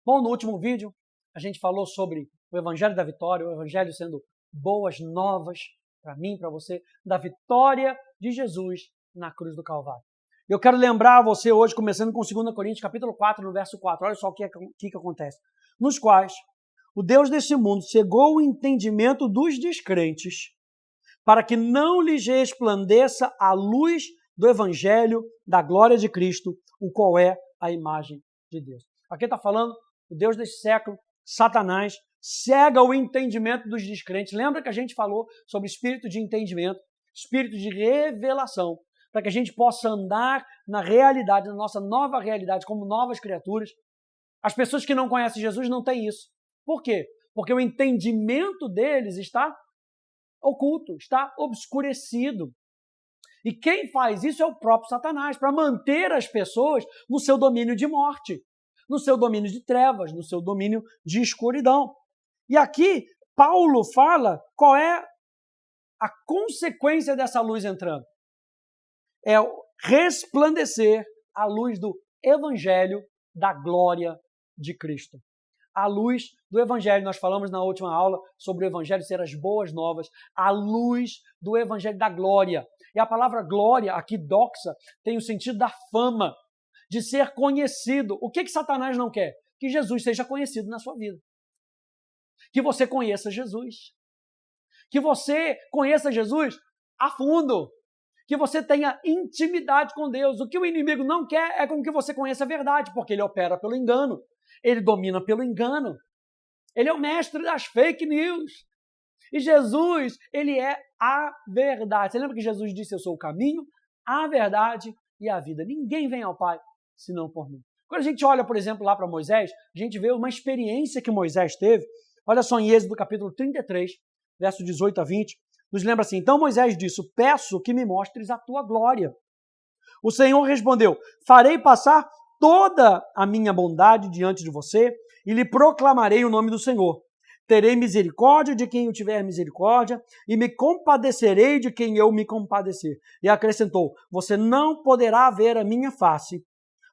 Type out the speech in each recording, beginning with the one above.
Bom, no último vídeo, a gente falou sobre o Evangelho da Vitória, o Evangelho sendo boas novas para mim, para você, da vitória de Jesus na cruz do Calvário. Eu quero lembrar você hoje, começando com 2 Coríntios, capítulo 4, no verso 4. Olha só o que acontece. Nos quais o Deus desse mundo cegou o entendimento dos descrentes para que não lhes resplandeça a luz do Evangelho da glória de Cristo, o qual é a imagem de Deus. Aqui está falando o Deus desse século, Satanás, cega o entendimento dos descrentes. Lembra que a gente falou sobre espírito de entendimento, espírito de revelação, para que a gente possa andar na realidade, na nossa nova realidade, como novas criaturas. As pessoas que não conhecem Jesus não têm isso. Por quê? Porque o entendimento deles está oculto, está obscurecido. E quem faz isso é o próprio Satanás, para manter as pessoas no seu domínio de morte, no seu domínio de trevas, no seu domínio de escuridão. E aqui, Paulo fala qual é a consequência dessa luz entrando. É resplandecer a luz do Evangelho da glória de Cristo. A luz do Evangelho, nós falamos na última aula sobre o Evangelho ser as boas novas, a luz do Evangelho da glória. E a palavra glória, aqui doxa, tem o sentido da fama, de ser conhecido. O que Satanás não quer? Que Jesus seja conhecido na sua vida. Que você conheça Jesus. Que você conheça Jesus a fundo. Que você tenha intimidade com Deus. O que o inimigo não quer é com que você conheça a verdade, porque ele opera pelo engano. Ele domina pelo engano. Ele é o mestre das fake news. E Jesus, ele é a verdade. Você lembra que Jesus disse, eu sou o caminho, a verdade e a vida. Ninguém vem ao Pai senão por mim. Quando a gente olha, por exemplo, lá para Moisés, a gente vê uma experiência que Moisés teve. Olha só em Êxodo capítulo 33, verso 18 a 20, nos lembra assim, então Moisés disse, peço que me mostres a tua glória. O Senhor respondeu, farei passar toda a minha bondade diante de você e lhe proclamarei o nome do Senhor. Terei misericórdia de quem eu tiver misericórdia e me compadecerei de quem eu me compadecer. E acrescentou, você não poderá ver a minha face,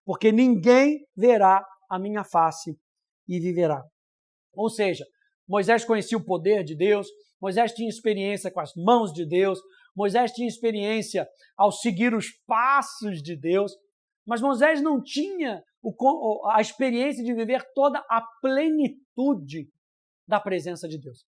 porque ninguém verá a minha face e viverá. Ou seja, Moisés conhecia o poder de Deus, Moisés tinha experiência com as mãos de Deus, Moisés tinha experiência ao seguir os passos de Deus, mas Moisés não tinha a experiência de viver toda a plenitude da presença de Deus.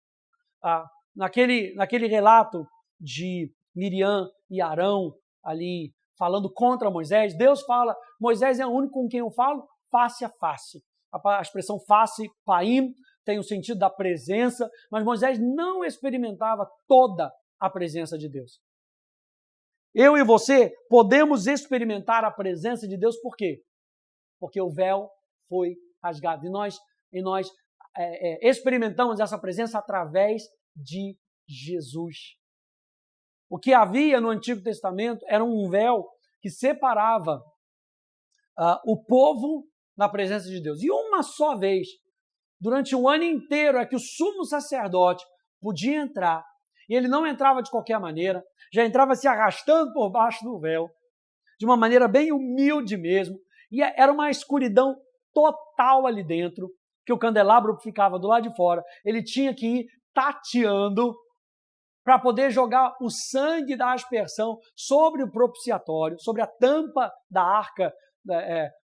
Naquele relato de Miriam e Arão ali falando contra Moisés, Deus fala, Moisés é o único com quem eu falo face a face. A expressão face, paim, tem o sentido da presença, mas Moisés não experimentava toda a presença de Deus. Eu e você podemos experimentar a presença de Deus por quê? Porque o véu foi rasgado. E nós experimentamos essa presença através de Jesus. O que havia no Antigo Testamento era um véu que separava o povo da presença de Deus. E uma só vez, durante o ano inteiro, é que o sumo sacerdote podia entrar. E ele não entrava de qualquer maneira, já entrava se arrastando por baixo do véu, de uma maneira bem humilde mesmo. E era uma escuridão total ali dentro, que o candelabro ficava do lado de fora. Ele tinha que ir tateando para poder jogar o sangue da aspersão sobre o propiciatório, sobre a tampa da arca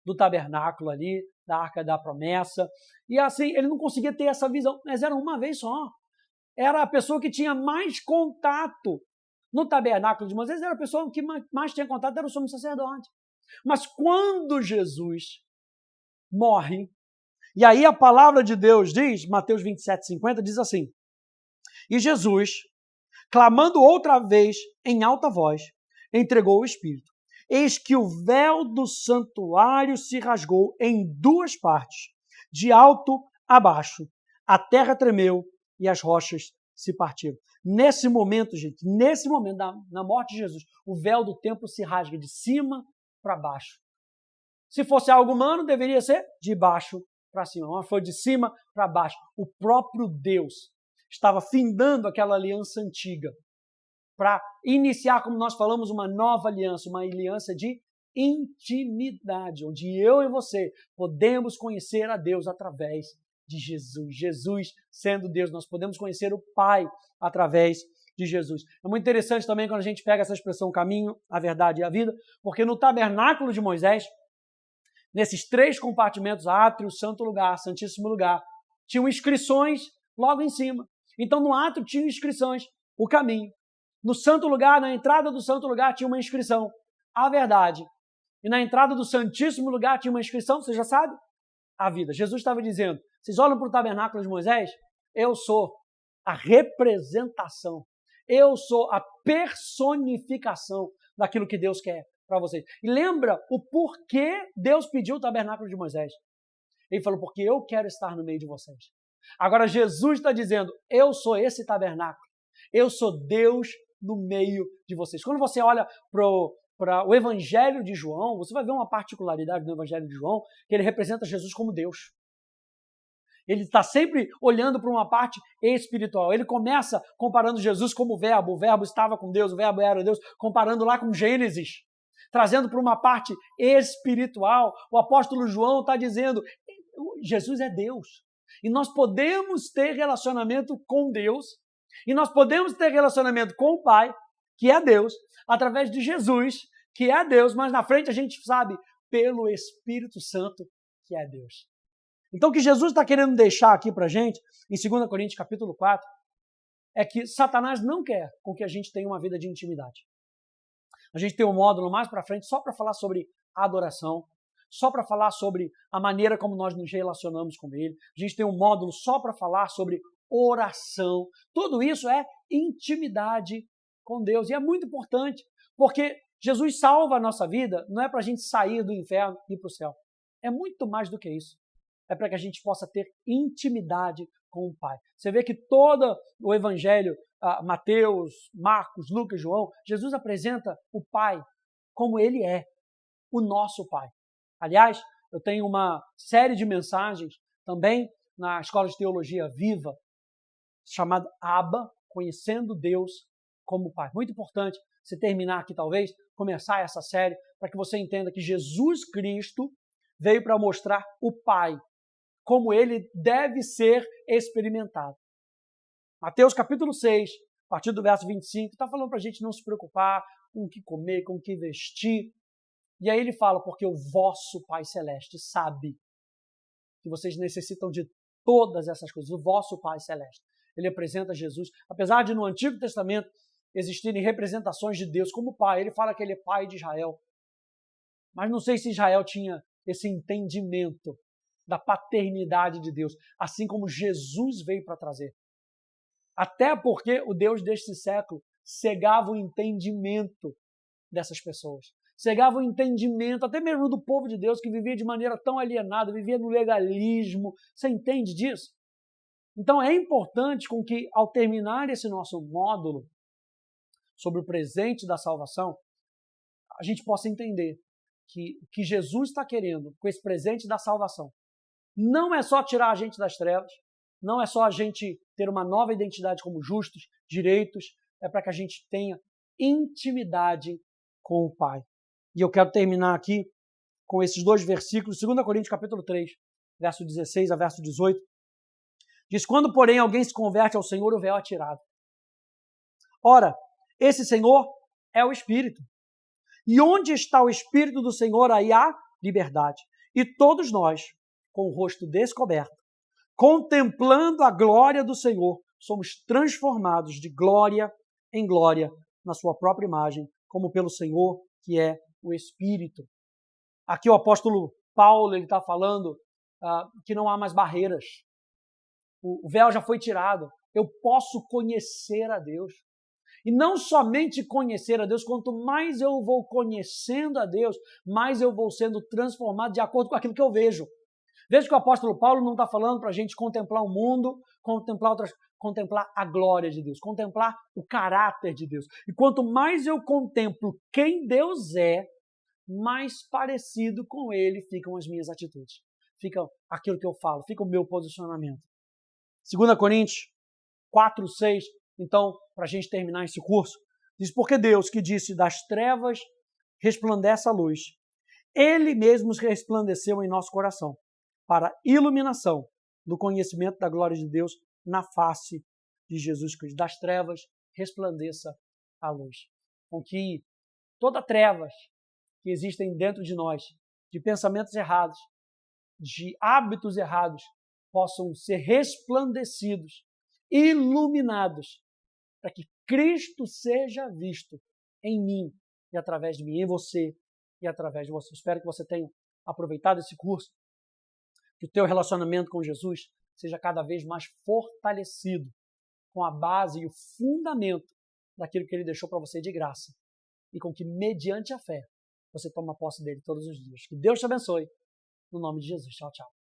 do tabernáculo ali, da arca da promessa. E assim, ele não conseguia ter essa visão, mas era uma vez só. Era a pessoa que tinha mais contato no tabernáculo de Moisés, era a pessoa que mais tinha contato, era o sumo sacerdote. Mas quando Jesus morre, e aí a palavra de Deus diz, Mateus 27:50, diz assim, e Jesus, clamando outra vez em alta voz, entregou o Espírito. Eis que o véu do santuário se rasgou em duas partes, de alto a baixo. A terra tremeu e as rochas se partiram. Nesse momento, gente, na morte de Jesus, o véu do templo se rasga de cima para baixo. Se fosse algo humano, deveria ser de baixo para cima, mas foi de cima para baixo. O próprio Deus estava findando aquela aliança antiga para iniciar, como nós falamos, uma nova aliança, uma aliança de intimidade, onde eu e você podemos conhecer a Deus através de Jesus. Jesus sendo Deus, nós podemos conhecer o Pai através de Jesus. É muito interessante também quando a gente pega essa expressão caminho, a verdade e a vida, porque no tabernáculo de Moisés, nesses 3 compartimentos, átrio, santo lugar, santíssimo lugar, tinham inscrições logo em cima. Então no átrio tinha inscrições, o caminho. No santo lugar, na entrada do santo lugar, tinha uma inscrição, a verdade. E na entrada do santíssimo lugar tinha uma inscrição, você já sabe? A vida. Jesus estava dizendo, vocês olham para o tabernáculo de Moisés? Eu sou a representação, eu sou a personificação daquilo que Deus quer para vocês. E lembra o porquê Deus pediu o tabernáculo de Moisés. Ele falou, porque eu quero estar no meio de vocês. Agora Jesus está dizendo, eu sou esse tabernáculo, eu sou Deus no meio de vocês. Quando você olha para o Evangelho de João, você vai ver uma particularidade do Evangelho de João, que ele representa Jesus como Deus. Ele está sempre olhando para uma parte espiritual. Ele começa comparando Jesus como o verbo estava com Deus, o verbo era Deus, comparando lá com Gênesis, trazendo para uma parte espiritual. O apóstolo João está dizendo, Jesus é Deus. E nós podemos ter relacionamento com Deus, e nós podemos ter relacionamento com o Pai, que é Deus, através de Jesus, que é Deus, mas na frente a gente sabe pelo Espírito Santo, que é Deus. Então o que Jesus está querendo deixar aqui para a gente, em 2 Coríntios capítulo 4, é que Satanás não quer com que a gente tenha uma vida de intimidade. A gente tem um módulo mais para frente só para falar sobre adoração, só para falar sobre a maneira como nós nos relacionamos com Ele. A gente tem um módulo só para falar sobre oração. Tudo isso é intimidade com Deus. E é muito importante, porque Jesus salva a nossa vida, não é para a gente sair do inferno e ir para o céu. É muito mais do que isso. É para que a gente possa ter intimidade com o Pai. Você vê que todo o Evangelho, Mateus, Marcos, Lucas, João, Jesus apresenta o Pai como Ele é, o nosso Pai. Aliás, eu tenho uma série de mensagens também na Escola de Teologia Viva, chamada Abba, Conhecendo Deus como Pai. Muito importante você terminar aqui, talvez, começar essa série, para que você entenda que Jesus Cristo veio para mostrar o Pai, como Ele deve ser experimentado. Mateus capítulo 6, a partir do verso 25, está falando para a gente não se preocupar com o que comer, com o que vestir. E aí ele fala, porque o vosso Pai Celeste sabe que vocês necessitam de todas essas coisas, o vosso Pai Celeste. Ele apresenta Jesus, apesar de no Antigo Testamento existirem representações de Deus como Pai, ele fala que ele é Pai de Israel. Mas não sei se Israel tinha esse entendimento da paternidade de Deus, assim como Jesus veio para trazer. Até porque o Deus deste século cegava o entendimento dessas pessoas. Cegava o entendimento até mesmo do povo de Deus que vivia de maneira tão alienada, vivia no legalismo. Você entende disso? Então é importante com que, ao terminar esse nosso módulo sobre o presente da salvação, a gente possa entender que o que Jesus está querendo com esse presente da salvação não é só tirar a gente das trevas, não é só a gente ter uma nova identidade como justos, direitos, é para que a gente tenha intimidade com o Pai. E eu quero terminar aqui com esses 2 versículos, 2 Coríntios capítulo 3, verso 16 a verso 18. Diz, quando, porém, alguém se converte ao Senhor, o véu é tirado. Ora, esse Senhor é o Espírito. E onde está o Espírito do Senhor, aí há liberdade. E todos nós, com o rosto descoberto, contemplando a glória do Senhor, somos transformados de glória em glória na sua própria imagem, como pelo Senhor, que é o Espírito. Aqui o apóstolo Paulo está falando que não há mais barreiras. O véu já foi tirado. Eu posso conhecer a Deus. E não somente conhecer a Deus, quanto mais eu vou conhecendo a Deus, mais eu vou sendo transformado de acordo com aquilo que eu vejo. Veja que o apóstolo Paulo não está falando para a gente contemplar o mundo, contemplar a glória de Deus, contemplar o caráter de Deus. E quanto mais eu contemplo quem Deus é, mais parecido com Ele ficam as minhas atitudes. Fica aquilo que eu falo, fica o meu posicionamento. 2 Coríntios 4, 6, então, para a gente terminar esse curso, diz, porque Deus que disse das trevas resplandece a luz, Ele mesmo resplandeceu em nosso coração, para a iluminação do conhecimento da glória de Deus na face de Jesus Cristo. Das trevas resplandeça a luz. Com que toda trevas que existem dentro de nós, de pensamentos errados, de hábitos errados, possam ser resplandecidos, iluminados, para que Cristo seja visto em mim e através de mim, em você e através de você. Espero que você tenha aproveitado esse curso, que o teu relacionamento com Jesus seja cada vez mais fortalecido com a base e o fundamento daquilo que Ele deixou para você de graça e com que, mediante a fé, você toma posse dele todos os dias. Que Deus te abençoe. No nome de Jesus. Tchau, tchau.